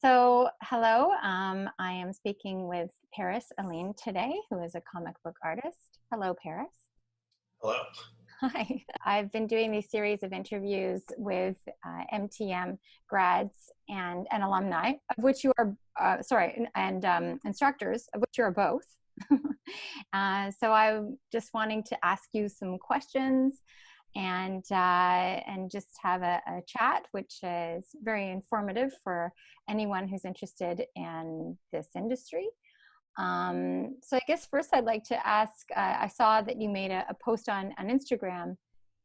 So, hello. I am speaking with Alleyne today, who is a comic book artist. Hello, Paris. Hello. Hi. I've been doing these series of interviews with MTM grads and alumni, of which you are, and instructors, of which you are both. So I'm just wanting to ask you some questions and just have a chat, which is very informative for anyone who's interested in this industry. So I guess first I'd like to ask, I saw that you made a post on Instagram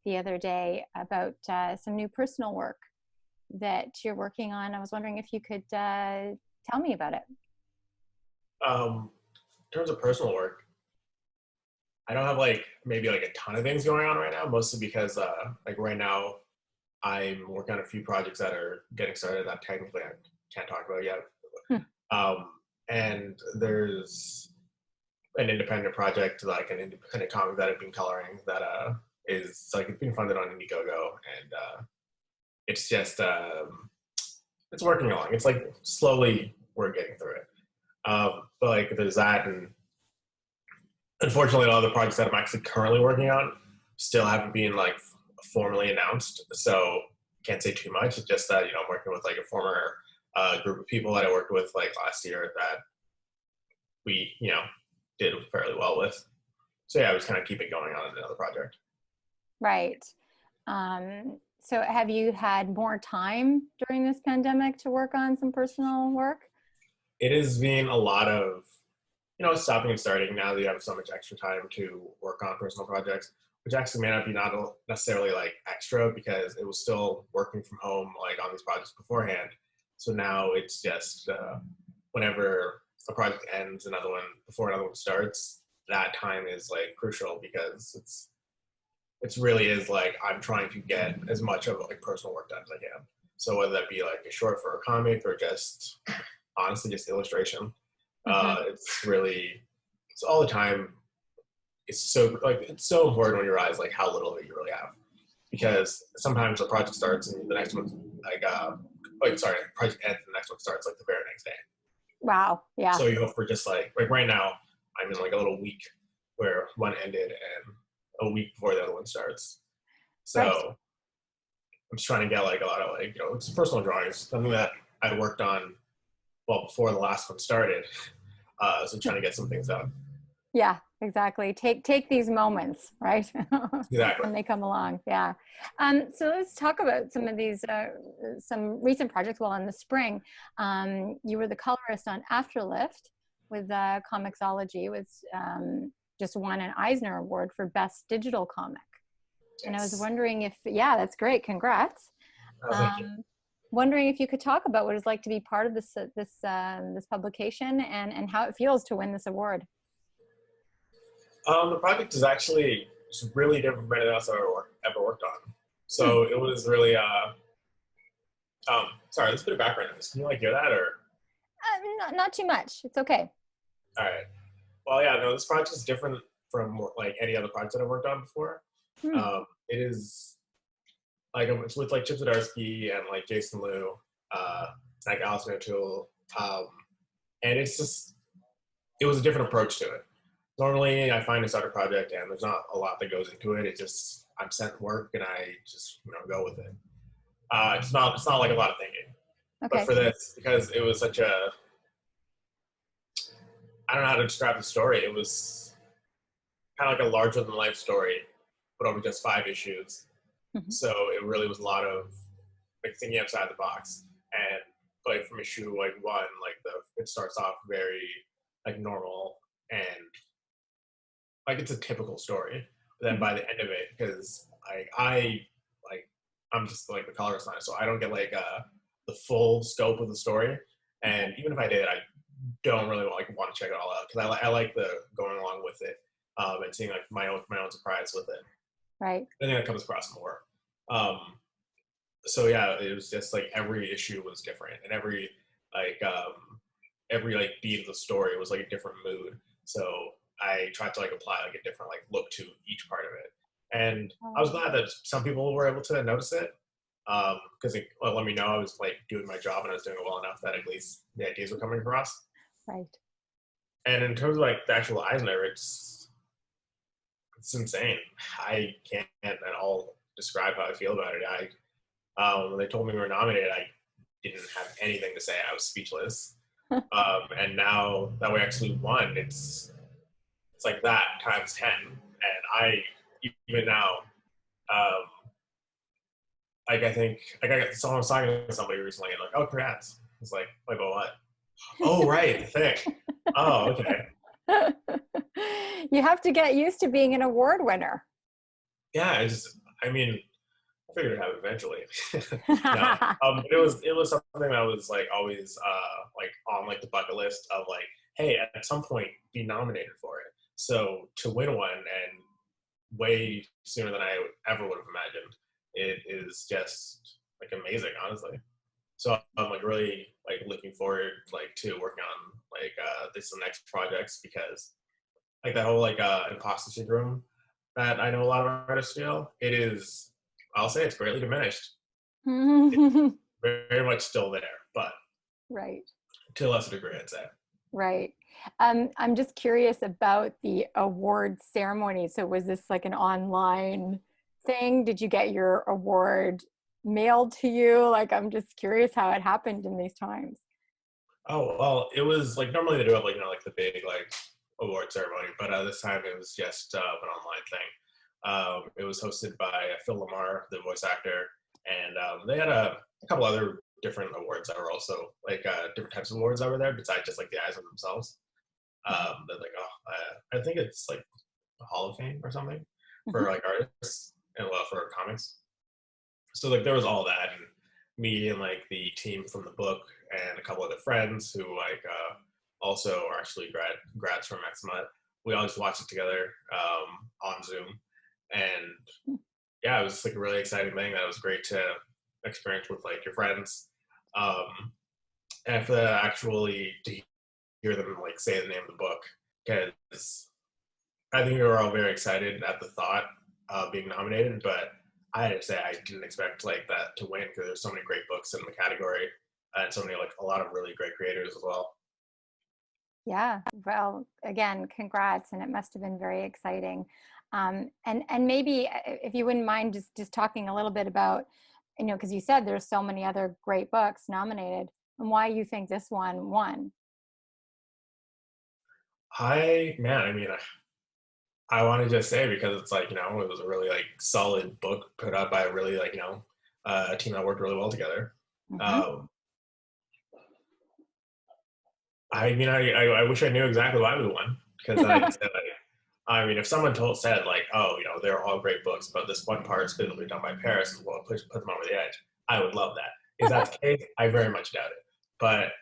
the other day about some new personal work that you're working on. I was wondering if you could tell me about it. In terms of personal work, I don't have maybe a ton of things going on right now, mostly because right now I'm working on a few projects that are getting started that technically I can't talk about yet. And there's an independent project, like an independent comic that I've been coloring that is it's being funded on Indiegogo, and it's just it's working along. It's slowly we're getting through it. But there's that, and unfortunately a lot of the projects that I'm actually currently working on still haven't been formally announced, so can't say too much. It's just that I'm working with a former group of people that I worked with last year that we did fairly well with. So yeah, I was kind of keep it going on another project. Right. So have you had more time during this pandemic to work on some personal work? It has been a lot of stopping and starting now that you have so much extra time to work on personal projects, which actually may not be necessarily extra, because it was still working from home on these projects beforehand. So now it's just whenever a project ends, before another one starts, that time is crucial, because it's really is I'm trying to get as much of personal work done as I can. So whether that be a short for a comic or just honestly just illustration, it's all the time. It's so important when you realize how little of it you really have, because sometimes the project starts and the next one project ends and the next one starts the very next day. Wow. Yeah. So you hope for just right now I'm in a little week where one ended and a week before the other one starts. So right. I'm just trying to get a lot of it's personal drawings, something that I'd worked on before the last one started. So I'm trying to get some things done. Yeah, exactly. Take these moments, right? Exactly. When they come along. Yeah. So let's talk about some of these, some recent projects. Well, in the spring, you were the colorist on Afterlift with Cosmixology, with just won an Eisner Award for Best Digital Comic. Yes. And I was wondering if, yeah, that's great. Congrats. Oh, thank you. Wondering if you could talk about what it's like to be part of this publication and how it feels to win this award. The project is actually really different from anything else I've ever worked on. So it was really sorry, there's a bit of background noise. Can you hear that, or? Not too much. It's okay. All right. Well, yeah, no, this project is different from any other project that I've worked on before. It is it's with Chip Zdarsky and Jason Liu, Allison O'Toole, and it was a different approach to it. Normally, I find a starter project and there's not a lot that goes into it. It's just I'm sent work and I just go with it. It's not a lot of thinking. Okay. But for this, because it was such a, I don't know how to describe the story. It was kind of a larger than life story, but over just 5 issues. Mm-hmm. So it really was a lot of thinking outside the box. And from issue 1, it starts off very normal and it's a typical story. But then by the end of it, because I'm just the colorist on it, so I don't get the full scope of the story. And even if I did, I don't really want to check it all out, because I like the going along with it, and seeing my own surprise with it. Right. I think that comes across more. So yeah, it was just every issue was different, and every beat of the story was a different mood. So I tried to apply a different look to each part of it. And I was glad that some people were able to notice it. because it let me know I was like doing my job and I was doing it well enough that at least the ideas were coming across. Right. And in terms of like the actual Eisner, it's insane. I can't at all describe how I feel about it. When they told me we were nominated, I didn't have anything to say. I was speechless. And now that we actually won, it's like that times 10. And I even now, like I think like I was talking to somebody recently and like, oh, congrats. It's like oh, what? Oh, right, the thing. Oh, okay. You have to get used to being an award winner. Yeah, I mean, I figured it out eventually. No, it was something that was like always like on like the bucket list of like, hey, at some point be nominated for it. So to win one and way sooner than I ever would have imagined, it is just like amazing, honestly. So I'm like really like looking forward like to working on like this the next projects because like that whole like imposter syndrome that I know a lot of artists feel, I'll say it's greatly diminished. It's very much still there, but right. to a lesser degree, I'd say. Right. I'm just curious about the award ceremony. So was this like an online thing? Did you get your award mailed to you? Like, I'm just curious how it happened in these times. Oh, well, it was like normally they do have like, like the big like award ceremony, but this time it was just an online thing. It was hosted by Phil Lamar, the voice actor, and they had a couple other different awards that were also like different types of awards that were there besides just like the Eisner themselves. They're like, I think it's like a Hall of Fame or something for like artists and for comics. So like there was all that, and me and like the team from the book and a couple other friends who like also are actually grads from Max Mutt. We all just watched it together on Zoom, and yeah, it was like a really exciting thing. That was great to experience with like your friends, and for that actually to hear them like say the name of the book, because I think we were all very excited at the thought of being nominated, but I had to say I didn't expect like that to win because there's so many great books in the category and so many like a lot of really great creators as well. Yeah, well, again, congrats, and it must have been very exciting. And maybe if you wouldn't mind just talking a little bit about, because you said there's so many other great books nominated, and why you think this one won. I mean, I want to just say because it's like it was a really like solid book put out by a really like a team that worked really well together. I mean, I wish I knew exactly why we won because then I could say like, I mean, if someone said like, oh, they're all great books, but this one part is specifically done by Paris and will put them over the edge, I would love that. Is that the case? I very much doubt it. But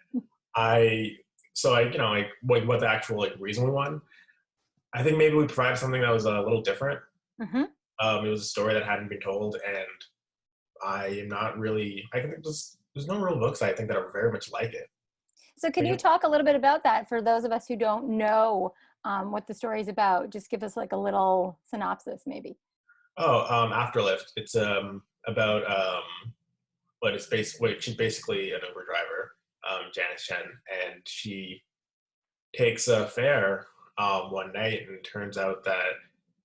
like what the actual like reason we won, I think maybe we provided something that was a little different. It was a story that hadn't been told, and I am not really. I think there's no real books I think that are very much like it. So can you talk a little bit about that for those of us who don't know what the story is about? Just give us like a little synopsis, maybe. Oh, Afterlift. It's about she's basically an Uber driver, Janice Chen, and she takes a fare one night, and it turns out that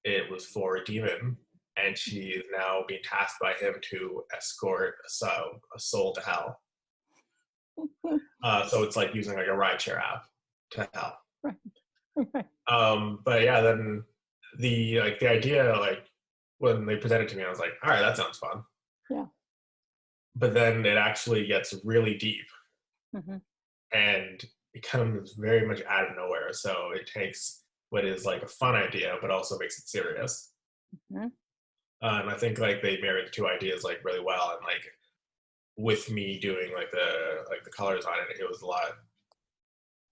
it was for a demon, and she is now being tasked by him to escort a soul to hell. So it's like using like a rideshare app to hell. But yeah, then the idea, like when they presented it to me, I was like, all right, that sounds fun. Yeah. But then it actually gets really deep, and it comes very much out of nowhere. So it takes what is like a fun idea, but also makes it serious. And I think like they married the two ideas like really well, and like with me doing like the colors on it, it was a lot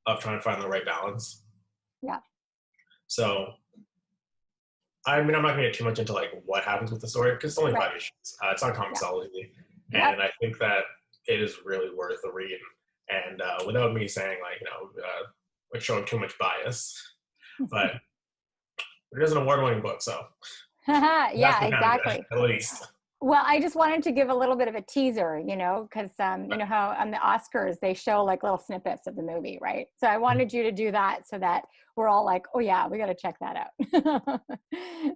of trying to find the right balance. Yeah. So I mean, I'm not going to get too much into like what happens with the story because it's only 5 issues. It's on Cosmixology, and I think that it is really worth a read. And without me saying like showing too much bias, but it is an award-winning book, so yeah, exactly. At least. Well, I just wanted to give a little bit of a teaser, you know, because you know how on the Oscars they show like little snippets of the movie, right? So I wanted you to do that so that we're all like, oh yeah, we got to check that out. For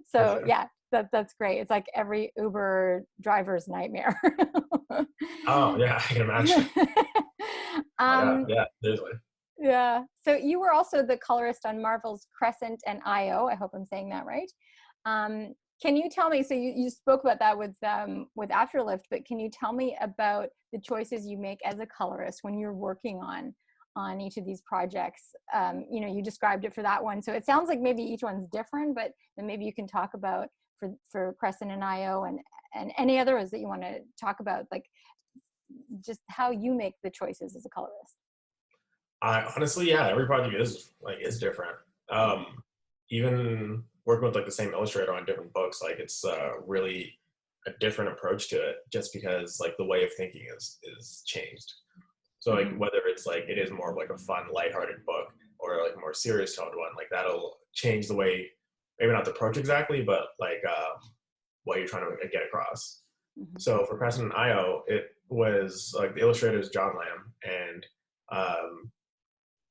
So sure. yeah, that's great. It's like every Uber driver's nightmare. Oh yeah, I can imagine. Oh my God, um, yeah, seriously. yeah. So you were also the colorist on Marvel's Crescent and IO. I hope I'm saying that right. Um, can you tell me, so you spoke about that with Afterlift, but can you tell me about the choices you make as a colorist when you're working on each of these projects? You know, you described it for that one. So it sounds like maybe each one's different, but then maybe you can talk about for Crescent and IO and any others that you want to talk about, like just how you make the choices as a colorist. I honestly, yeah, every project is different. Um, Even working with like the same illustrator on different books, like it's really a different approach to it, just because like the way of thinking is changed. So like Mm-hmm. whether it's like it is more of like a fun, lighthearted book or like a more serious toned one, like that'll change the way, maybe not the approach exactly, but like what you're trying to get across. Mm-hmm. So for Crescent and IO, it was like the illustrator is John Lamb, and um,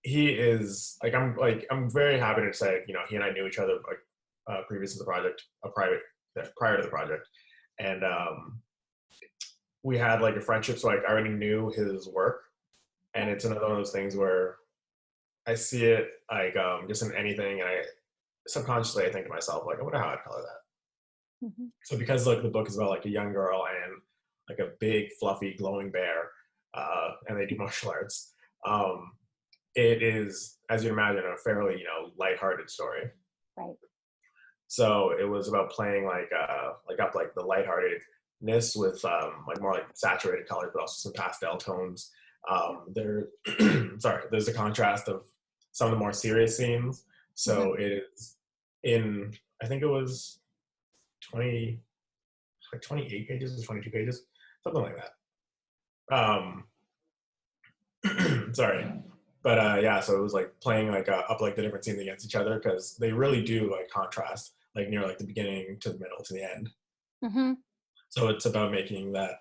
he is I'm very happy to say, you know, he and I knew each other like previous to the project, prior to the project, and we had like a friendship. So like I already knew his work, and it's another one of those things where I see it like just in anything, and I subconsciously I think to myself like, I wonder how I'd color that. Mm-hmm. So because like the book is about like a young girl and like a big fluffy glowing bear, and they do martial arts. Um, it is, as you imagine, a fairly, you know, lighthearted story. Right. So it was about playing like up like the lightheartedness with like more like saturated colors, but also some pastel tones. There, sorry, there's a contrast of some of the more serious scenes. Mm-hmm. So it is in, I think it was 20, like 28 pages or 22 pages, something like that. Sorry, but yeah, so it was like playing like up like the different scenes against each other, because they really do like contrast like near like the beginning to the middle to the end. Mm-hmm. So it's about making that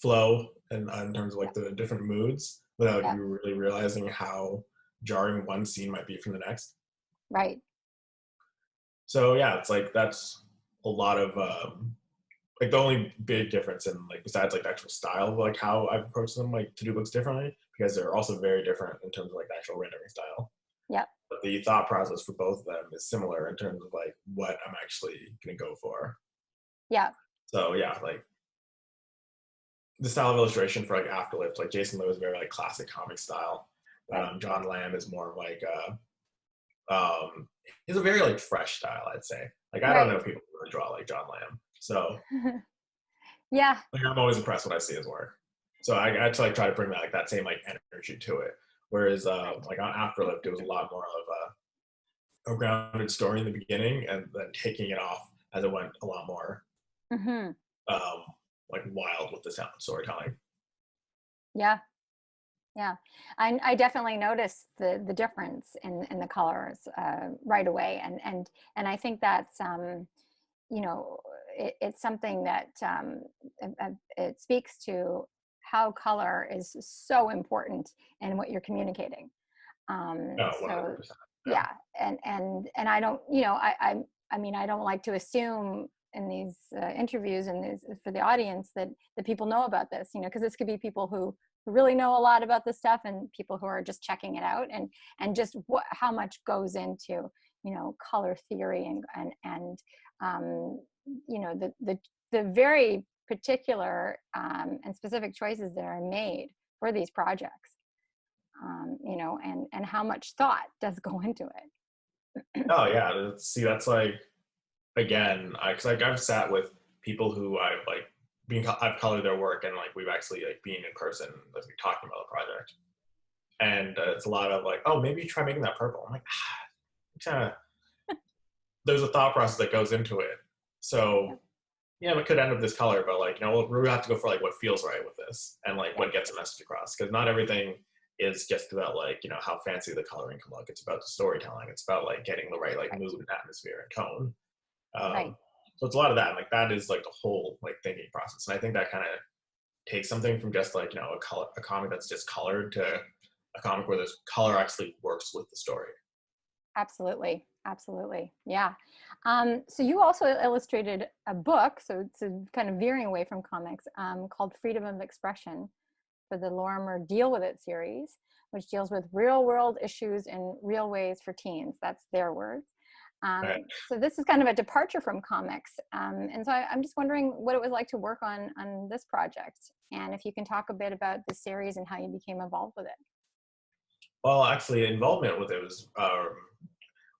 flow and in terms of Yeah. like the different moods without Yeah. you really realizing how jarring one scene might be from the next. Right. So yeah, it's like that's a lot of like the only big difference in like besides like the actual style of like how I've approached them like to do books differently, because they're also very different in terms of like the actual rendering style. Yeah. But the thought process for both of them is similar in terms of like what I'm actually gonna go for. Yeah. So yeah, like the style of illustration for like Afterlift, like Jason Liu is very like classic comic style. Right. John Lamb is more of like he's a very like fresh style, I'd say. Like I don't know Right. if people really draw like John Lamb. So Yeah. like I'm always impressed when I see his work. So I had to like try to bring that like that same like energy to it. Whereas Right. like on Afterlift, it was a lot more of a grounded story in the beginning, and then taking it off as it went a lot more Mm-hmm. um, like wild with the sound storytelling. Yeah. Yeah. I definitely noticed the difference in the colors right away, and I think that's you know, it's something that it speaks to how color is so important in what you're communicating. Oh, So 100%. Yeah. yeah, and I don't, you know, I mean, I don't like to assume in these interviews and these, for the audience that people know about this, you know, because this could be people who really know a lot about this stuff and people who are just checking it out, and just how much goes into, you know, color theory and you know, the very particular and specific choices that are made for these projects, you know, and how much thought does go into it. Oh yeah. See, that's like again, because like I've sat with people who I've like I've colored their work, and like we've actually like been in person, like talking about the project, and it's a lot of like, oh, maybe try making that purple. I'm like, kind there's a thought process that goes into it. Yeah, So yeah, it could end up this color, but like, you know, we have to go for like what feels right with this, and like yeah, what gets a message across, because not everything is just about like, you know, how fancy the coloring can look. It's about the storytelling. It's about like getting the right like right, mood and atmosphere and tone. right. Um, So it's a lot of that. Like that is like the whole like thinking process, and I think that kind of takes something from just like a comic that's just colored to a comic where this color actually works with the story. Absolutely. Absolutely. Yeah. So you also illustrated a book, so it's kind of veering away from comics, called Freedom of Expression for the Lorimer Deal With It series, which deals with real world issues in real ways for teens. That's their words. Right. So this is kind of a departure from comics. And so I'm just wondering what it was like to work on this project, and if you can talk a bit about the series and how you became involved with it. Well, actually, involvement with it was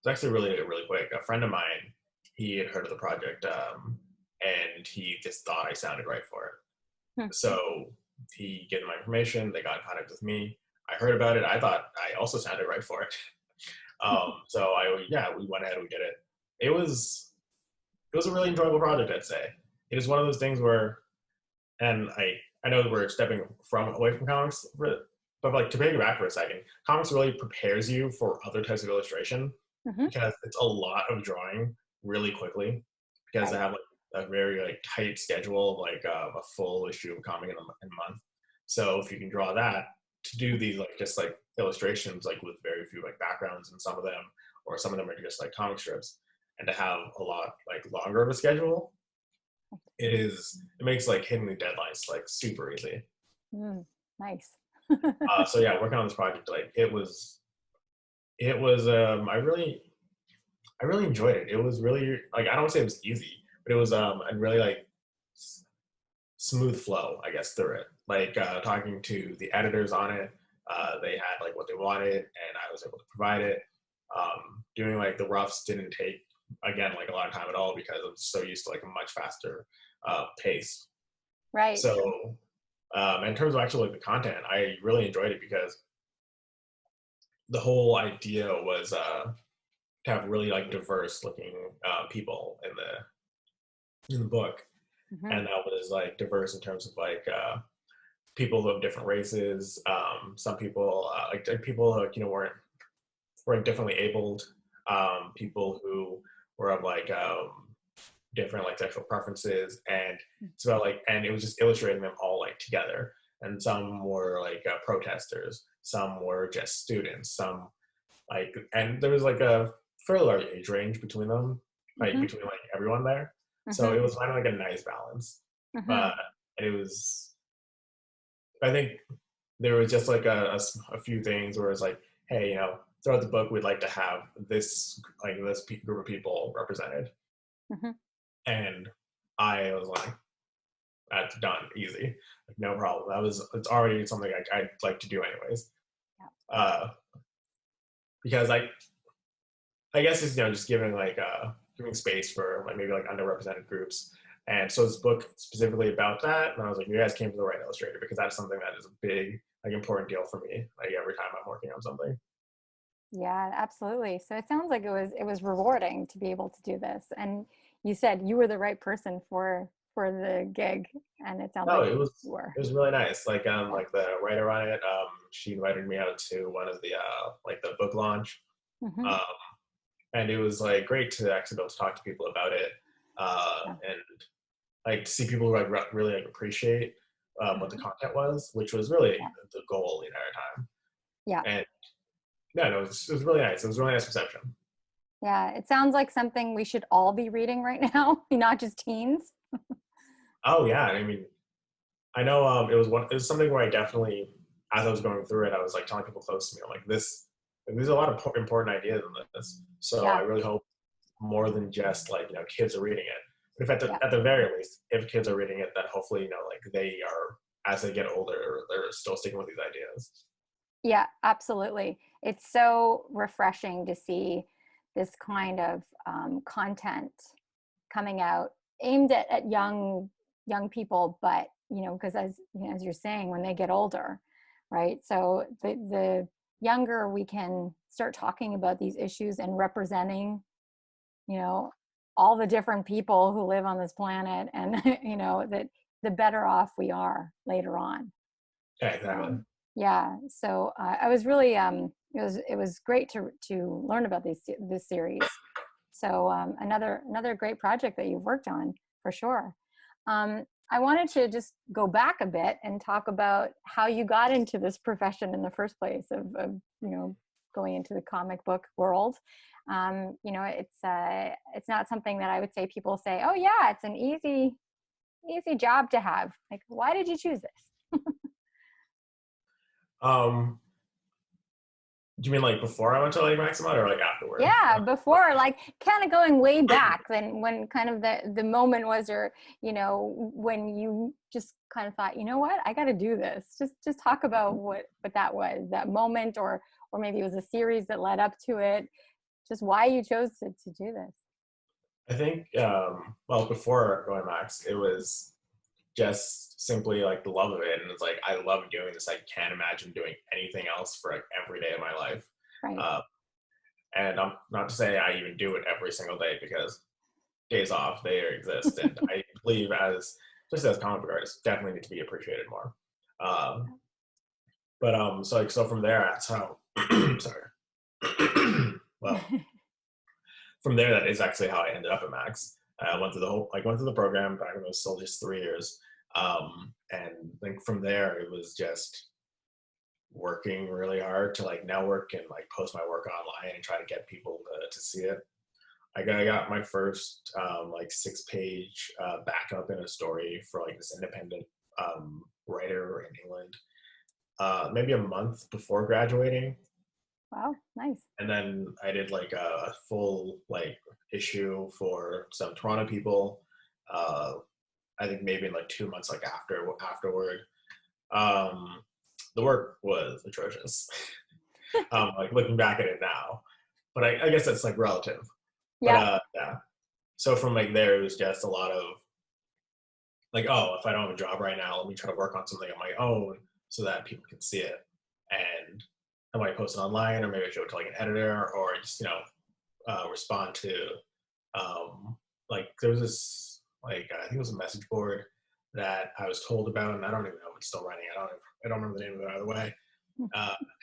actually really quick. A friend of mine, he had heard of the project, and he just thought I sounded right for it. So he gave them my information. They got in contact with me. I heard about it. I thought I also sounded right for it. So we went ahead and we did it. It was a really enjoyable project, I'd say. It is one of those things where, and I know that we're stepping away from comics, but like to take it back for a second, comics really prepares you for other types of illustration because it's a lot of drawing really quickly because they have like a very like tight schedule of like a full issue of comic in a month. So if you can draw that to do these like just like illustrations like with very few like backgrounds in some of them, or some of them are just like comic strips, and to have a lot like longer of a schedule, it makes like hitting the deadlines like super easy. Nice. So yeah, working on this project, like it was I really enjoyed it. It was really like, I don't want to say it was easy, but it was a really like smooth flow, I guess, through it. Like talking to the editors on it, they had like what they wanted, and I was able to provide it. Doing like the roughs didn't take, again, like a lot of time at all because I'm so used to like a much faster pace. Right. So in terms of actually like the content, I really enjoyed it because the whole idea was to have really like diverse looking people in the book, and that was like diverse in terms of like people of different races. Some people like people who weren't differently abled, people who were of like different like sexual preferences, and it's about like, and it was just illustrating them all like together. And some were like protesters, some were just students, some like, and there was like a fairly large age range between them, like between like everyone there. So it was kind of like a nice balance. And it was, I think there was just like a few things where it's like, hey, throughout the book, we'd like to have this group of people represented. And I was like, that's done, easy, like no problem. It's already something I'd like to do anyways. Because I guess it's just giving giving space for like maybe like underrepresented groups. And so this book specifically about that, and I was like, you guys came to the right illustrator, because that's something that is a big like important deal for me, like every time I'm working on something. Yeah, absolutely. So it sounds like it was rewarding to be able to do this. And you said you were the right person for the gig, and it sounds like it you were. It was really nice. Like like the writer on it, she invited me out to one of the like the book launch. And it was like great to actually be able to talk to people about it, and like to see people who like really like appreciate what the content was, which was really the goal the entire time. Yeah. And yeah, no, it was really nice. It was a really nice reception. Yeah, it sounds like something we should all be reading right now, not just teens. Oh yeah, I mean, I know it was something where I definitely, as I was going through it, I was like telling people close to me, I'm like, there's a lot of important ideas in this. So I really hope more than just like kids are reading it. But if at the very least, if kids are reading it, that hopefully like they are, as they get older, they're still sticking with these ideas. Yeah, absolutely. It's so refreshing to see this kind of content coming out aimed at young people, but because as as you're saying, when they get older, right? So the younger we can start talking about these issues and representing, all the different people who live on this planet, and that the better off we are later on. Yeah, exactly. Yeah, so I was really it was great to learn about this series. So another great project that you've worked on for sure. I wanted to just go back a bit and talk about how you got into this profession in the first place of going into the comic book world. It's not something that I would say people say, oh yeah, it's an easy job to have. Like, why did you choose this? Do you mean like before I went to like Max Mutt or like afterward? Yeah, before, like kind of going way back then, when kind of the moment was, or when you just kind of thought, you know what, I got to do this. Just talk about what that was, that moment, or maybe it was a series that led up to it. Just why you chose to do this. I think well, before going Max, it was just simply like the love of it, and it's like I love doing this. I can't imagine doing anything else for like every day of my life. Right. And I'm not to say I even do it every single day, because days off, they exist, and I believe as comic book artists definitely need to be appreciated more. So from there, that's how sorry. Well, from there, that is actually how I ended up at Max. I went through the program back when it was still just 3 years. And like from there, it was just working really hard to like network and like post my work online and try to get people to see it. I got my first like 6-page backup in a story for like this independent writer in England, maybe a month before graduating. Wow, nice. And then I did like a full like issue for some Toronto people. I think maybe in like 2 months like afterward. The work was atrocious. Like looking back at it now, but I guess that's like relative. Yeah. But yeah. So from like there, it was just a lot of like, oh, if I don't have a job right now, let me try to work on something on my own so that people can see it. And I might post it online, or maybe I show it to like an editor, or just respond to like there was this like I think it was a message board that I was told about, and I don't even know if it's still running. I don't remember the name of it either way.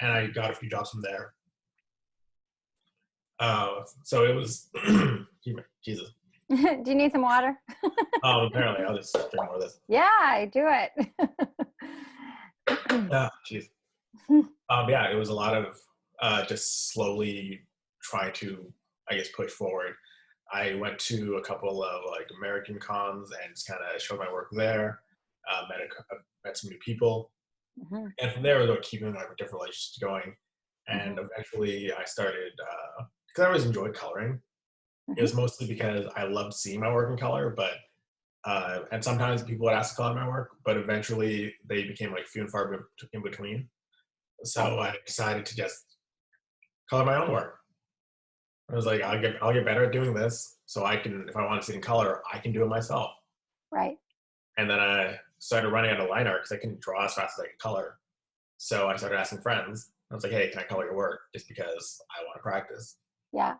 And I got a few jobs from there. So it was Jesus. Do you need some water? Apparently I'll just drink more of this. Yeah, do it. Yeah, jeez. Yeah, it was a lot of just slowly trying to, I guess, push forward. I went to a couple of like American cons and just kind of showed my work there. Met some new people, and from there, we were keeping like different relationships going. And eventually, I started because I always enjoyed coloring. It was mostly because I loved seeing my work in color, but and sometimes people would ask to color my work, but eventually they became like few and far in between. So I decided to just color my own work. I was like, I'll get better at doing this, so I can, if I want to see it in color, I can do it myself. Right. And then I started running out of line art because I couldn't draw as fast as I could color. So I started asking friends. I was like, hey, can I color your work? Just because I want to practice. Yeah.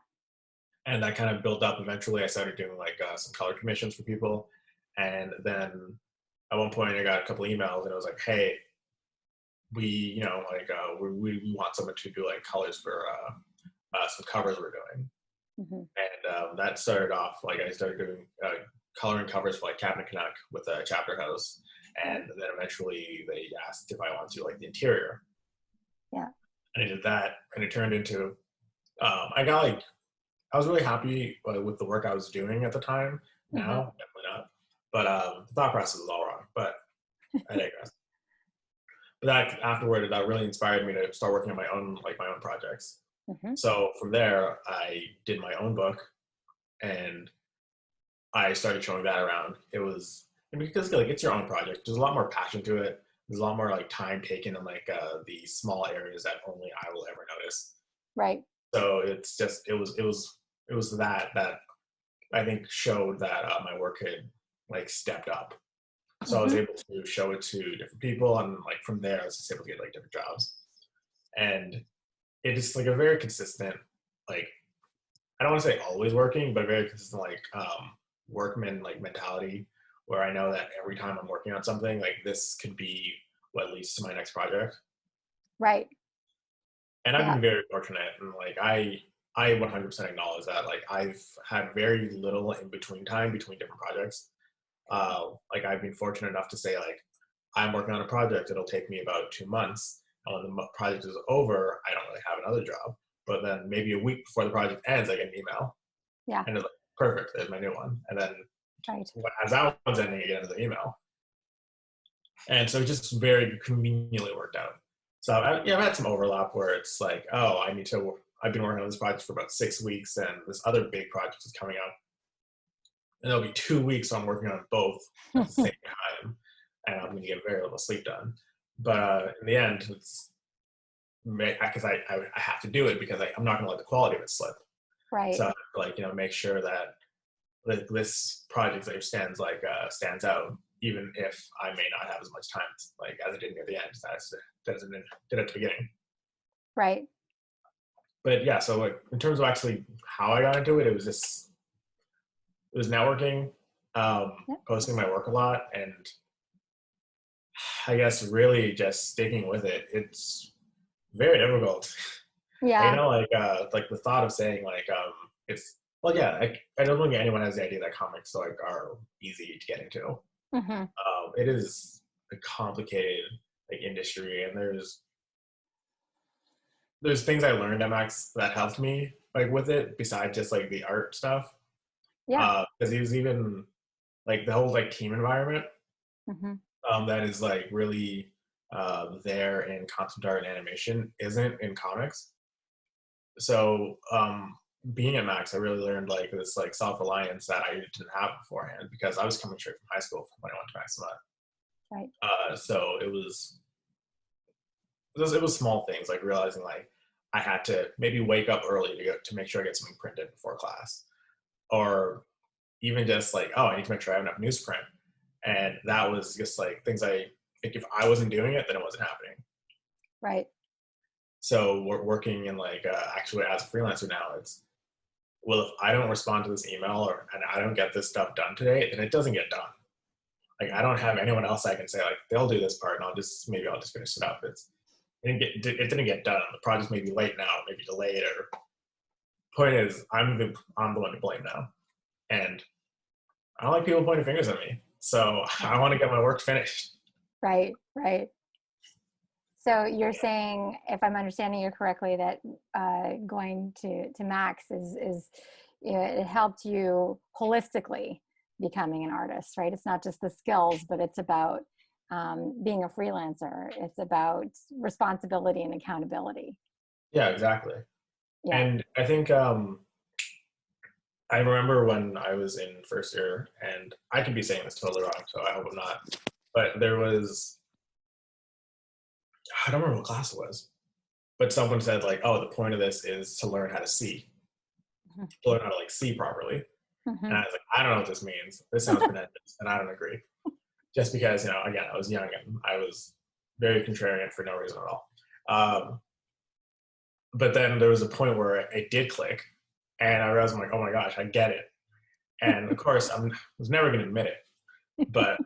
And that kind of built up. Eventually, I started doing like some color commissions for people. And then at one point, I got a couple emails, and it was like, hey, we want someone to do like colors for some covers we're doing. And that started off, like I started doing coloring covers for like Cabinet Canuck with a chapter house. And then eventually they asked if I wanted to like the interior. Yeah. And I did that, and it turned into, I was really happy with the work I was doing at the time. Now, definitely not. But the thought process was all wrong, but I digress. But that afterward, that really inspired me to start working on my own projects. So from there, I did my own book, and I started showing that around. It was because like it's your own project. There's a lot more passion to it. There's a lot more like time taken in like the small areas that only I will ever notice. Right. So it's just it was that I think showed that my work had like stepped up. So I was able to show it to different people, and like from there I was just able to get like different jobs. And it is like a very consistent, like I don't want to say always working, but very consistent like workman like mentality, where I know that every time I'm working on something, like this could be what leads to my next project. Right. And I've been very fortunate, and like I I 100% acknowledge that. Like I've had very little in between time between different projects. Like I've been fortunate enough to say like I'm working on a project. It'll take me about 2 months. And when the project is over, I don't really have another job. But then maybe a week before the project ends, I get an email, Yeah. and it's like perfect. There's my new one. And then Right. as that one's ending, I get another email. And so it just very conveniently worked out. So I've had some overlap where it's like, oh, I've been working on this project for about 6 weeks, and this other big project is coming up. And there'll be 2 weeks, so I'm working on both at the same time, and I'm going to get very little sleep done. But in the end, it's because I have to do it because I'm not going to let the quality of it slip. Right. So I have to, like, make sure that this project stands out, even if I may not have as much time like as I did near the end as I did at the beginning. Right. But yeah, so like, in terms of actually how I got into it, it was networking, posting my work a lot, and I guess really just sticking with it. It's very difficult. Yeah. Like the thought of saying it's well, yeah. I don't think anyone has the idea that comics are easy to get into. Mm-hmm. It is a complicated industry, and there's things I learned at Max that helped me with it besides just the art stuff. Yeah. Because he was even the whole team environment Mm-hmm. that is really there in concept art and animation isn't in comics. So being at Max, I really learned this self-reliance that I didn't have beforehand because I was coming straight from high school when I went to Max Mutt. Right. So it was small things like realizing I had to maybe wake up early to make sure I get something printed before class, or even just oh, I need to make sure I have enough newsprint, and that was just things I think if I wasn't doing it, then it wasn't happening. Right. So we're working in actually as a freelancer now, it's well, if I don't respond to this email and I don't get this stuff done today, then it doesn't get done. I don't have anyone else I can say they'll do this part and I'll just finish it up. It didn't get done. The project may be late now, maybe delayed. Or point is, I'm the one to blame now, and I don't like people pointing fingers at me. So I want to get my work finished. Right. Right. So you're saying, if I'm understanding you correctly, that going to Max is it helped you holistically becoming an artist, right? It's not just the skills, but it's about being a freelancer. It's about responsibility and accountability. Yeah, exactly. Yeah. And I think I remember when I was in first year, and I could be saying this totally wrong, so I hope I'm not. But there was, I don't remember what class it was, but someone said oh, the point of this is to learn how to see, to learn how to see properly. Mm-hmm. And I was I don't know what this means. This sounds pretentious, and I don't agree. Just because again, I was young and I was very contrarian for no reason at all. But then there was a point where it did click, and I realized oh my gosh, I get it. And of course, I was never going to admit it, but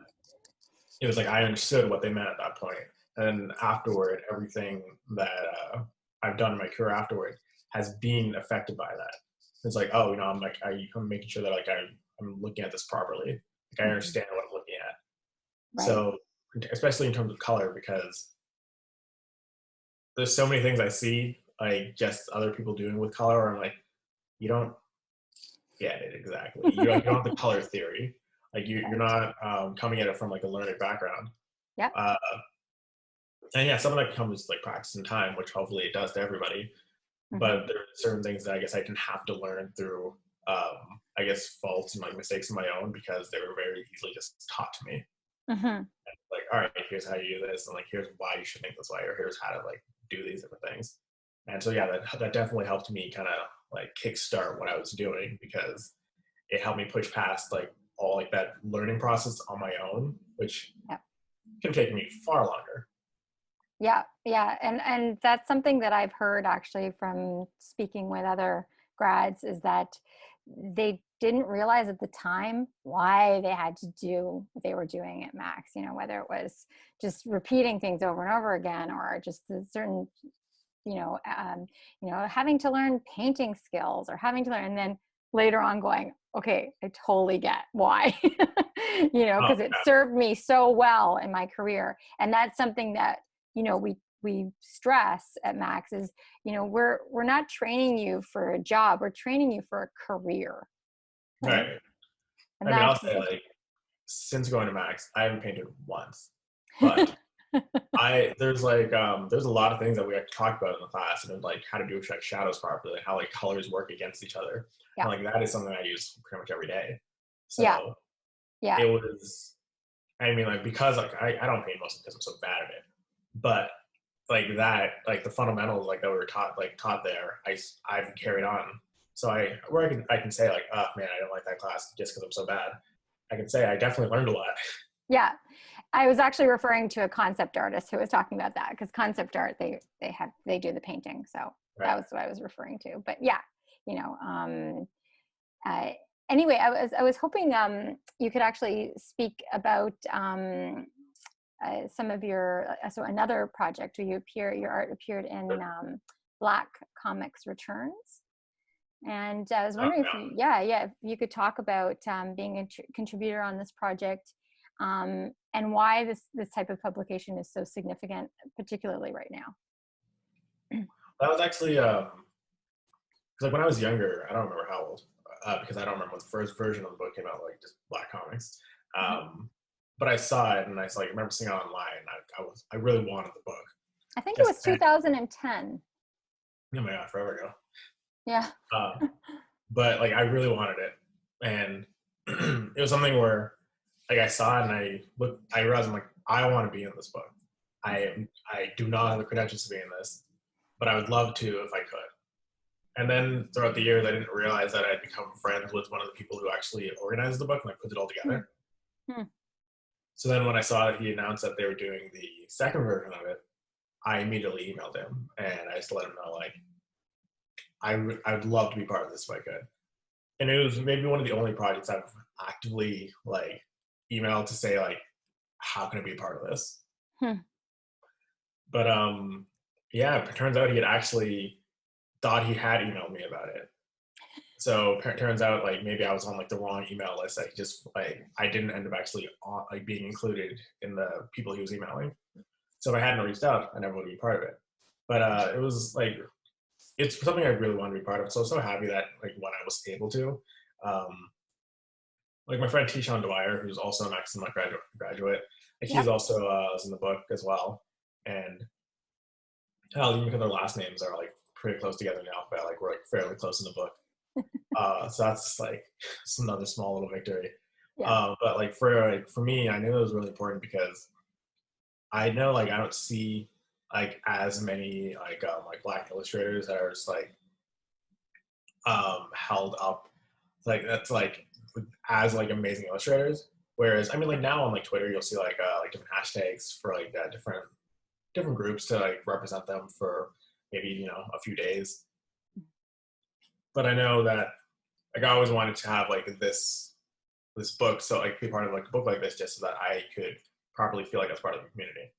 it was I understood what they meant at that point. And afterward, everything that I've done in my career afterward has been affected by that. It's oh, I'm making sure that I'm looking at this properly. I understand what I'm looking at. Right. So, especially in terms of color, because there's so many things I see, just other people doing with color, where I'm you don't get it exactly. You don't have the color theory. You're not coming at it from a learned background. Yeah. And yeah, some of that comes practice and time, which hopefully it does to everybody. Mm-hmm. But there are certain things that I guess I can have to learn through, I guess, faults and mistakes of my own, because they were very easily just taught to me. Mm-hmm. And all right, here's how you do this, and here's why you should think this way, or here's how to do these different things. And so yeah, that definitely helped me kind of kickstart what I was doing, because it helped me push past all that learning process on my own, which can take me far longer. Yeah, yeah, and that's something that I've heard actually from speaking with other grads, is that they didn't realize at the time why they had to do what they were doing at Max, whether it was just repeating things over and over again, or just a certain having to learn painting skills or having to learn, and then later on going, okay, I totally get why, Oh, because it served me so well in my career. And that's something that, we stress at Max is, we're not training you for a job, we're training you for a career. right. And I mean, I'll that's say, like, since going to Max, I haven't painted once, but there's a lot of things that we have to talk about in the class, and like how to do like shadows properly, how like colors work against each other. Yeah. And like that is something I use pretty much every day. So yeah. it was, I mean, like, because like I don't paint mostly because I'm so bad at it, but like that, like the fundamentals like that we were taught there, I've carried on. So I can say like, oh man, I don't like that class just because I'm so bad. I can say I definitely learned a lot. Yeah. I was actually referring to a concept artist who was talking about that, because concept art, they do the painting. So Right. That was what I was referring to. But yeah, anyway, I was hoping you could actually speak about some of your, so another project where your art appeared in Black Comix Returns. And I was wondering if you could talk about being a contributor on this project, and why this type of publication is so significant, particularly right now. That was actually like when I was younger, I don't remember how old, because I don't remember when the first version of the book came out, like just Black Comix. But I saw it, and I remember seeing it online. I really wanted the book. I think it was 2010. Oh my god, forever ago. Yeah. But like I really wanted it, and it was something where like I saw it and I realized I'm like, I want to be in this book. I do not have the credentials to be in this, but I would love to if I could. And then throughout the years, I didn't realize that I'd become friends with one of the people who actually organized the book and like put it all together. So then when I saw that he announced that they were doing the second version of it, I immediately emailed him and I just let him know, like, I would love to be part of this if I could. And it was maybe one of the only projects I've actively like emailed to say like, how can I be a part of this? But yeah, it turns out he had actually thought he had emailed me about it. So it turns out like maybe I was on like the wrong email list, that he just like, I didn't end up actually like being included in the people he was emailing. So if I hadn't reached out, I never would be part of it. But it was like, it's something I really want to be part of. So I'm so happy that like when I was able to, like my friend Tishan Dwyer, who's also an Max Mutt graduate, like he's also was in the book as well. And even because our last names are like pretty close together in the alphabet, like we're like fairly close in the book. So that's like another small little victory. But like for me, I knew it was really important because I know like I don't see like as many like Black illustrators that are just like held up like that's like as like amazing illustrators. Whereas I mean like now on like Twitter you'll see like different hashtags for like different groups to like represent them for maybe a few days. But I know that like I always wanted to have like this book, so like be part of like a book like this, just so that I could properly feel like I was part of the community.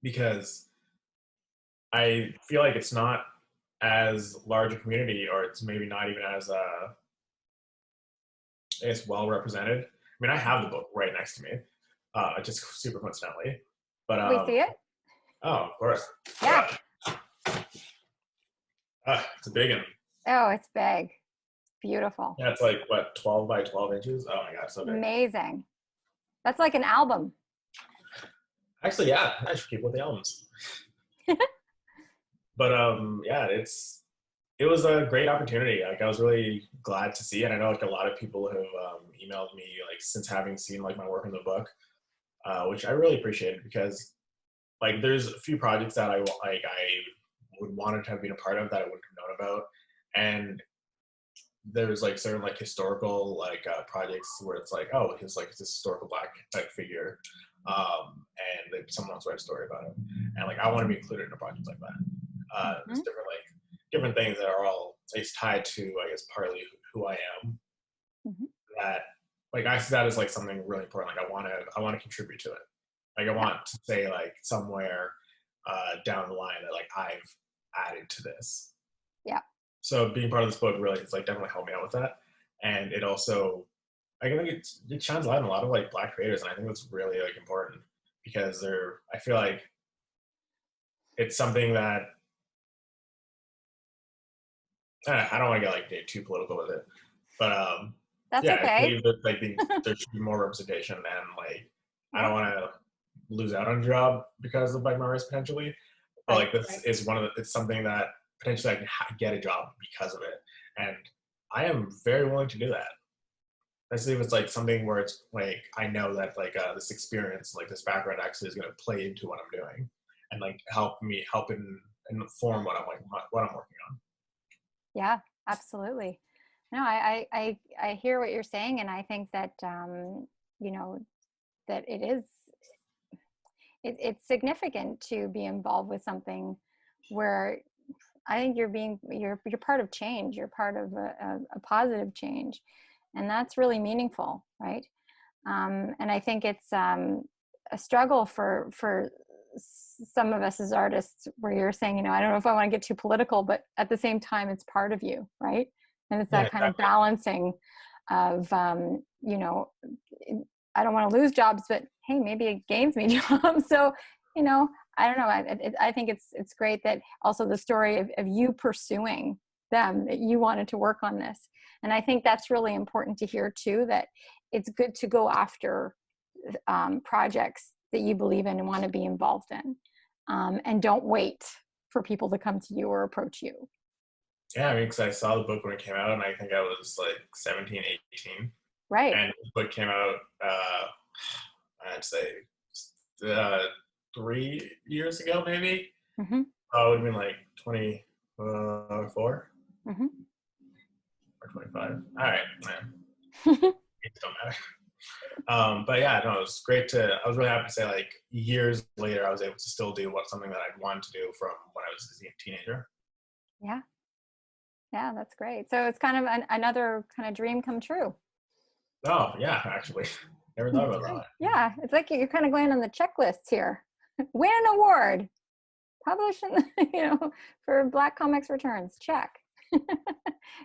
Because I feel like it's not as large a community, or it's maybe not even as it's well represented. I mean, I have the book right next to me, just super coincidentally. But we see it? Oh, of course. Yeah. It's a big one. Oh, it's big. Beautiful. Yeah, it's like what, 12 by 12 inches? Oh my god, so big. Amazing. That's like an album. Actually, yeah, I should keep with the albums. But yeah, it was a great opportunity. Like I was really glad to see it. I know like a lot of people have emailed me like since having seen like my work in the book, which I really appreciated, because like there's a few projects that I would wanted to have been a part of that I wouldn't have known about, and there's like certain like historical like projects where it's like, oh, he's like this historical Black type figure, and someone wants to write a story about him, and like I want to be included in a project like that. There's different things that are all tied to, I guess, partly who I am. That like I see that as like something really important. Like I want to contribute to it. Like I want to say like somewhere down the line that like I've added to this. Yeah. So being part of this book really has like definitely helped me out with that. And it also, I think it shines light on a lot of like Black creators, and I think that's really like important because I feel like it's something that I don't want to get too political with it, but That's yeah, I okay. believe that like there should be more representation, and like I Yeah. don't want to lose out on a job because of like my race potentially, but like this is it's something that potentially I can get a job because of it, and I am very willing to do that. Especially if it's like something where it's like I know that like this experience, like this background, actually is going to play into what I'm doing, and like help inform what I'm working on. Yeah, absolutely. No, I hear what you're saying, and I think that you know, that it's significant to be involved with something where I think you're part of change. You're part of a positive change, and that's really meaningful, right? And I think it's a struggle for some of us as artists, where you're saying, I don't know if I want to get too political, but at the same time, it's part of you, right? And it's that kind of balancing of, I don't want to lose jobs, but hey, maybe it gains me jobs. So, I don't know. I think it's great that also the story of you pursuing them, that you wanted to work on this. And I think that's really important to hear too, that it's good to go after projects that you believe in and want to be involved in. And don't wait for people to come to you or approach you. Yeah, I mean, because I saw the book when it came out, and I think I was like 17, 18. Right. And the book came out, I'd say, 3 years ago, maybe. Mm-hmm. It would have been like 24 Mm-hmm. or 25. All right, man. It don't matter. But yeah, no, it was great I was really happy to say like years later, I was able to still do something that I'd wanted to do from when I was a teenager. Yeah. Yeah, that's great. So it's kind of another kind of dream come true. Oh, yeah, actually. Never thought about that. Yeah, it's like you're kind of going on the checklist here. Win an award, publish for Black Comix Returns. Check.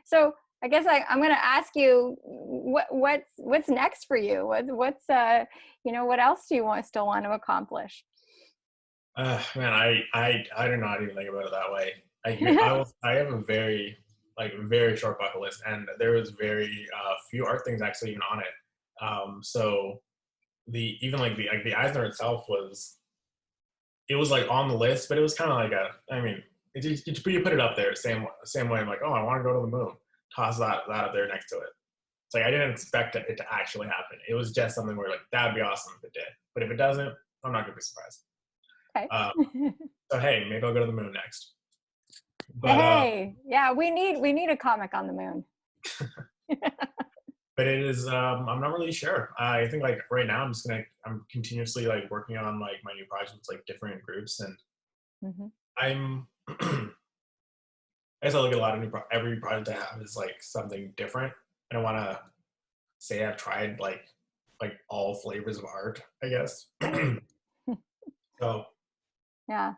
So I guess I'm going to ask you what's next for you. What's what else do you still want to accomplish? Man, I do not even think about it that way. I have a very short bucket list, and there was very few art things actually even on it. So the Eisner itself it was like on the list, but it was kind of like you put it up there same way. I'm like, oh, I want to go to the moon. Toss that up there next to it. It's like I didn't expect it to actually happen. It was just something where like that'd be awesome if it did, but if it doesn't, I'm not gonna be surprised. Okay. So hey, maybe I'll go to the moon next. But hey, yeah, we need a comic on the moon. But it is I'm not really sure. I think like right now I'm continuously like working on like my new projects, like different groups, and I'm I guess I look at a lot of every project I have is like something different, and I want to say I've tried like all flavors of art, I guess. So yeah,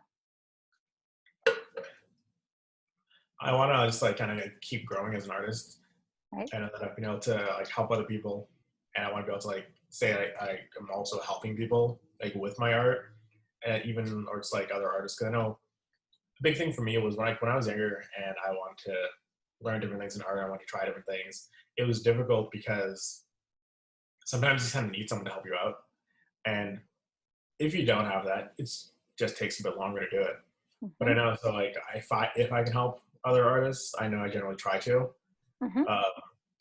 I want to just like kind of keep growing as an artist, right. And that I've been able to like help other people, and I want to be able to like say I am also helping people like with my art, and even or just like other artists. Because I know the big thing for me was when I was younger and I wanted to learn different things in art. I wanted to try different things. It was difficult because sometimes you kind of need someone to help you out, and if you don't have that, it just takes a bit longer to do it. But I know, so like if I can help other artists, I know I generally try to.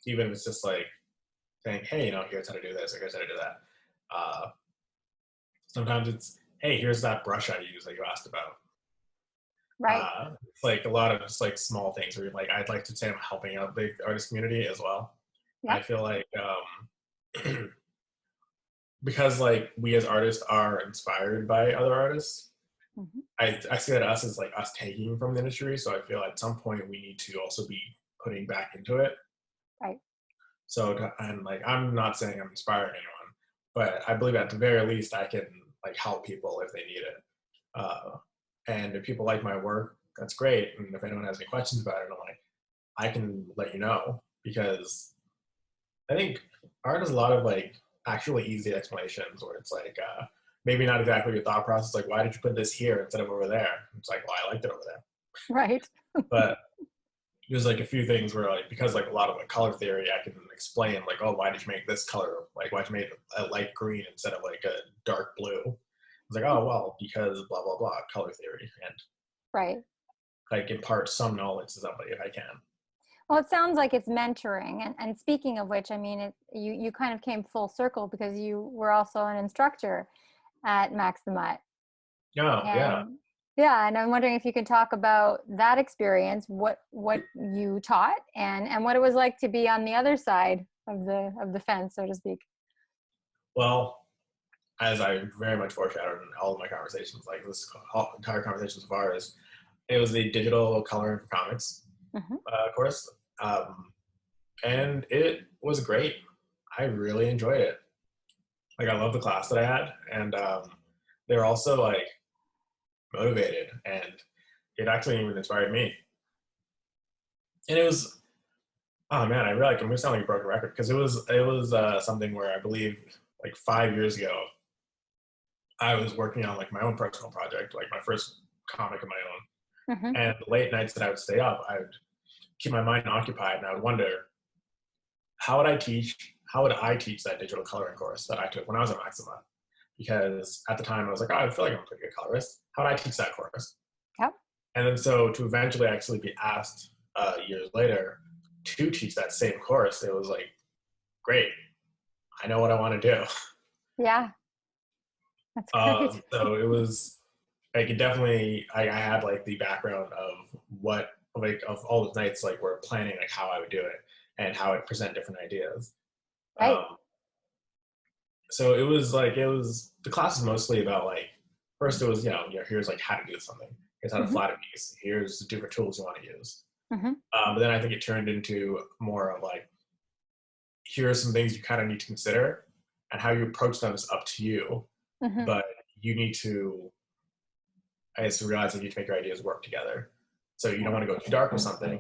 Even if it's just like saying, hey, here's how to do this, or here's how to do that. Sometimes it's, hey, here's that brush I use that you asked about. Right. It's like a lot of just like small things where like I'd like to say I'm helping out the artist community as well. Yeah. I feel like because like we as artists are inspired by other artists, I see that us as like us taking from the industry. So I feel at some point we need to also be putting back into it. Right. So, and like, I'm not saying I'm inspiring anyone, but I believe at the very least I can like help people if they need it. And if people like my work, that's great. And if anyone has any questions about it, I'm like, I can let you know, because I think art has a lot of like actually easy explanations where it's like, maybe not exactly your thought process, like, why did you put this here instead of over there? It's like, well, I liked it over there. Right. But there's like a few things where like, because like a lot of like color theory, I can explain like, oh, why did you make this color? Like, why'd you make a light green instead of like a dark blue? It's like, oh, well, because blah, blah, blah, color theory. And Right. like impart some knowledge to somebody if I can. Well, it sounds like it's mentoring. And speaking of which, I mean, you kind of came full circle because you were also an instructor at Max Mutt. Oh, yeah. And yeah, and I'm wondering if you could talk about that experience, what you taught, and what it was like to be on the other side of the fence, so to speak. Well, as I very much foreshadowed in all of my conversations, like this entire conversation so far, is it was the digital coloring for comics course, and it was great. I really enjoyed it. Like, I love the class that I had, and they were also like motivated, and it actually even inspired me. And it was, oh man, I really like, I'm gonna sound like a broken record, because it was something where I believe like 5 years ago I was working on like my own personal project, like my first comic of my own. And the late nights that I would stay up, I would keep my mind occupied, and I would wonder, how would I teach that digital coloring course that I took when I was at Max Mutt? Because at the time I was like, oh, I feel like I'm a pretty good colorist. How would I teach that course? Yep. And then so to eventually actually be asked years later to teach that same course, it was like, great, I know what I want to do. Yeah, that's great. So it was like, it definitely, I had like the background of what, like, of all those nights, like, we're planning like how I would do it and how I'd present different ideas. Right. So it was like, the class is mostly about like, first it was, here's like how to do something. Here's how to flat a piece. Here's the different tools you want to use. But then I think it turned into more of like, here are some things you kind of need to consider, and how you approach them is up to you. But you need to, I guess, realize that you need to make your ideas work together. So you don't want to go too dark with something. You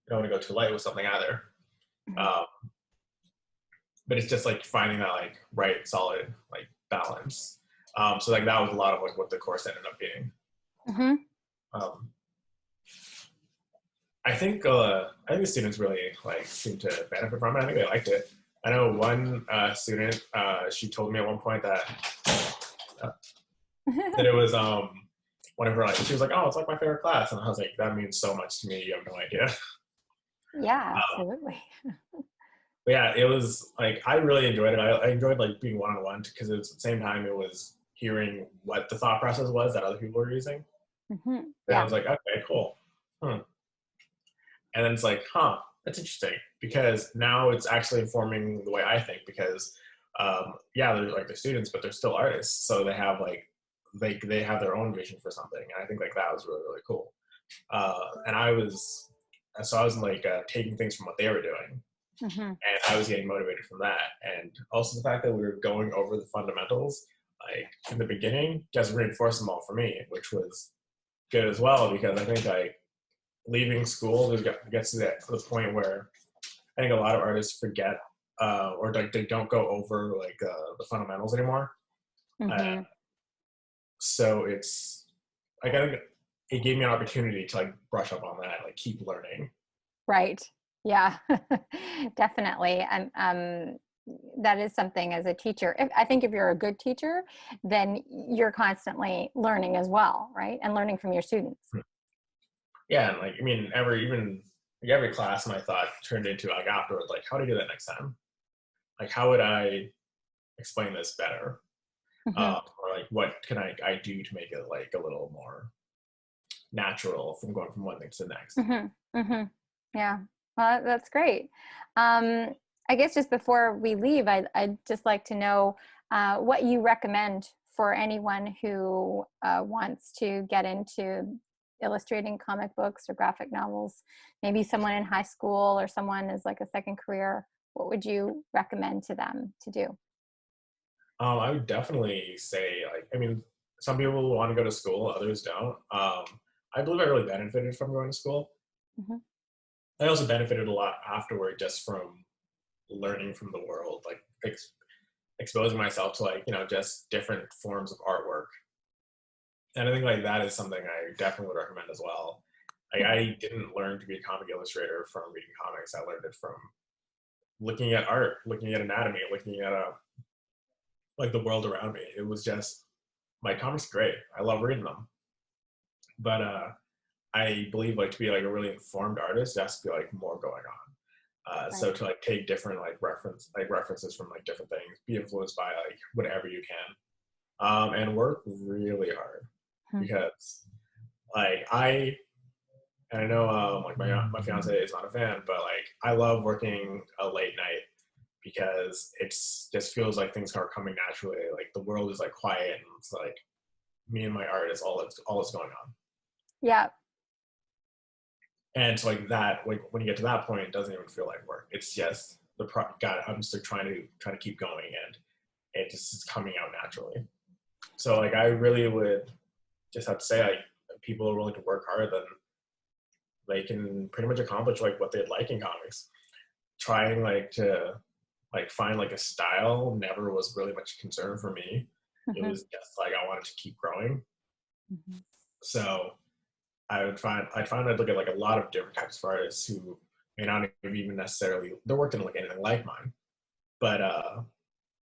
don't want to go too light with something either. But it's just like finding that like right, solid like balance. So like that was a lot of like what the course ended up being. I think the students really like seemed to benefit from it. I think they liked it. I know one student, she told me at one point that that it was one of her, like, she was like, oh, it's like my favorite class, and I was like, that means so much to me, you have no idea. Yeah, absolutely. But yeah, it was like, I really enjoyed it. I enjoyed like being one-on-one, because at the same time it was hearing what the thought process was that other people were using. And I was like, okay, cool. And then it's like, that's interesting, because now it's actually informing the way I think, because yeah, they're like the students, but they're still artists, so they have like they have their own vision for something, and I think like that was really, really cool. And I was like taking things from what they were doing, and I was getting motivated from that. And also the fact that we were going over the fundamentals like in the beginning just reinforced them all for me, which was good as well, because I think like leaving school gets to the point where I think a lot of artists forget or like they don't go over like the fundamentals anymore. So it's like, I think it gave me an opportunity to like brush up on that, like keep learning. Right. Yeah, definitely. And that is something as a teacher. I think if you're a good teacher, then you're constantly learning as well, right? And learning from your students. Yeah, and like, I mean, every class my thought turned into like afterwards, like, how do I do that next time? Like, how would I explain this better? Or like, what can I do to make it like a little more natural from going from one thing to the next? Yeah, well, that's great. I guess just before we leave, I'd just like to know what you recommend for anyone who wants to get into illustrating comic books or graphic novels, maybe someone in high school or someone as like a second career. What would you recommend to them to do? I would definitely say, like, I mean, some people want to go to school, others don't. I believe I really benefited from going to school. Mm-hmm. I also benefited a lot afterward just from learning from the world, like exposing myself to like, just different forms of artwork. And I think like that is something I definitely would recommend as well. Like I didn't learn to be a comic illustrator from reading comics. I learned it from looking at art, looking at anatomy, looking at like the world around me. It was just my comics are great. I love reading them. But I believe like to be like a really informed artist, there has to be like more going on. Right. So to like take different like references from like different things, be influenced by like whatever you can, and work really hard because like and I know like my fiance is not a fan, but like I love working a late night because it's just feels like things are coming naturally. Like the world is like quiet and it's like me and my art is all that's going on. Yeah. And so like that, like when you get to that point, it doesn't even feel like work. It's just God, I'm just like trying to keep going, and it just is coming out naturally. So like I really would just have to say like people are willing to work hard, then they can pretty much accomplish like what they'd like in comics. Trying like to like find like a style never was really much concern for me. It was just like I wanted to keep growing. So I'd find I'd look at like a lot of different types of artists who may not even necessarily their work didn't look anything like mine, but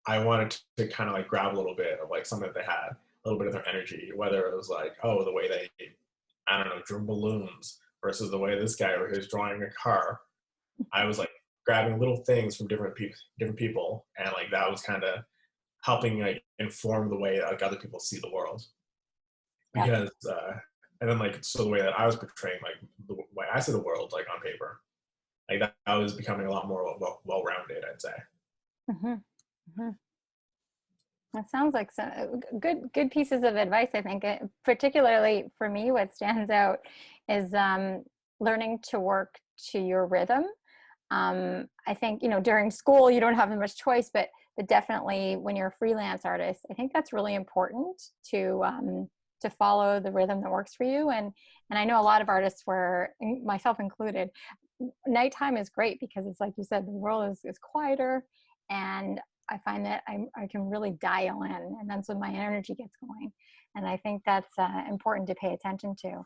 I wanted to kind of like grab a little bit of like something that they had, a little bit of their energy, whether it was like, oh, the way they, I don't know, drew balloons versus the way this guy was drawing a car. I was like grabbing little things from different people, and like that was kind of helping like inform the way like other people see the world. Because and then like so the way that I was portraying like the way I see the world like on paper, like that was becoming a lot more well-rounded, I'd say. That sounds like some good pieces of advice. I think, particularly for me, what stands out is learning to work to your rhythm. I think during school you don't have much choice, but definitely when you're a freelance artist, I think that's really important to follow the rhythm that works for you. And I know a lot of artists, where myself included, nighttime is great because it's like you said, the world is quieter, and I find that I can really dial in, and that's when my energy gets going. And I think that's important to pay attention to.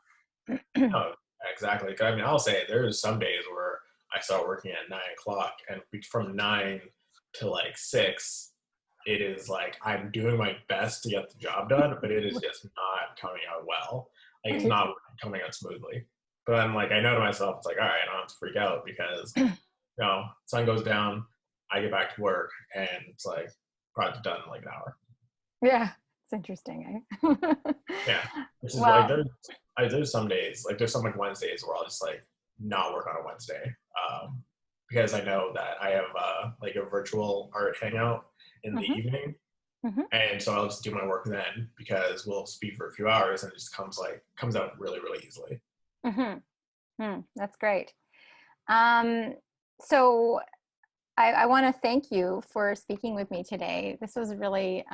Oh, exactly. I mean, I'll say there's some days where I start working at 9 o'clock, and from 9 to like 6, it is like I'm doing my best to get the job done, but it is just not coming out well. Like it's not coming out smoothly. But then like I know to myself, it's like, all right, I don't have to freak out because sun goes down, I get back to work, and it's like project done in like an hour. Yeah, it's interesting, eh? Yeah, which is Well, like there's some days, like there's some like Wednesdays where I'll just like not work on a Wednesday, because I know that I have like a virtual art hangout in the evening, and so I'll just do my work then because we'll speak for a few hours and it just comes out really easily. That's great. So I want to thank you for speaking with me today. This was really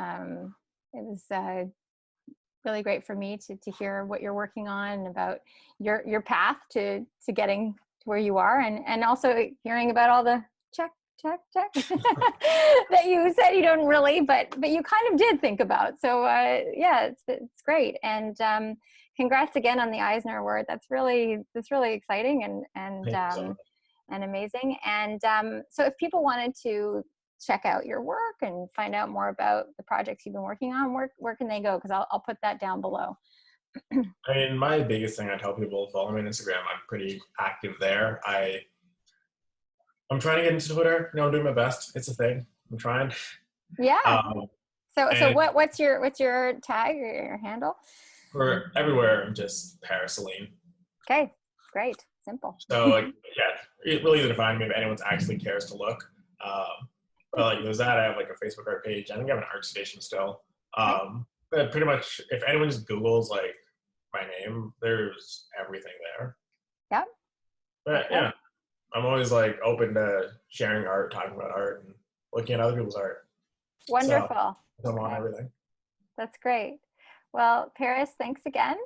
really great for me to hear what you're working on and about your path to getting to where you are, and also hearing about all the check that you said you don't really, but you kind of did think about. So yeah, it's great. And congrats again on the Eisner Award. That's really exciting and amazing. And so if people wanted to check out your work and find out more about the projects you've been working on, where can they go? Because I'll put that down below. I mean, my biggest thing I tell people, follow me on Instagram. I'm pretty active there. I'm trying to get into Twitter. I'm doing my best. It's a thing. I'm trying. Yeah. So what's your tag or your handle? For everywhere, I'm just Alleyne. Okay, great, simple. So like, yeah, it's really easy to find me if anyone actually cares to look. But like, there's that. I have like a Facebook art page. I think I have an art station still. But pretty much, if anyone just Googles like my name, there's everything there. Yep. But yeah, I'm always like open to sharing art, talking about art, and looking at other people's art. Wonderful. So I'm on everything. That's great. Well, Paris, thanks again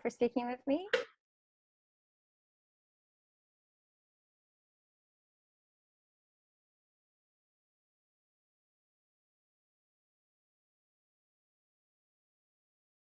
for speaking with me.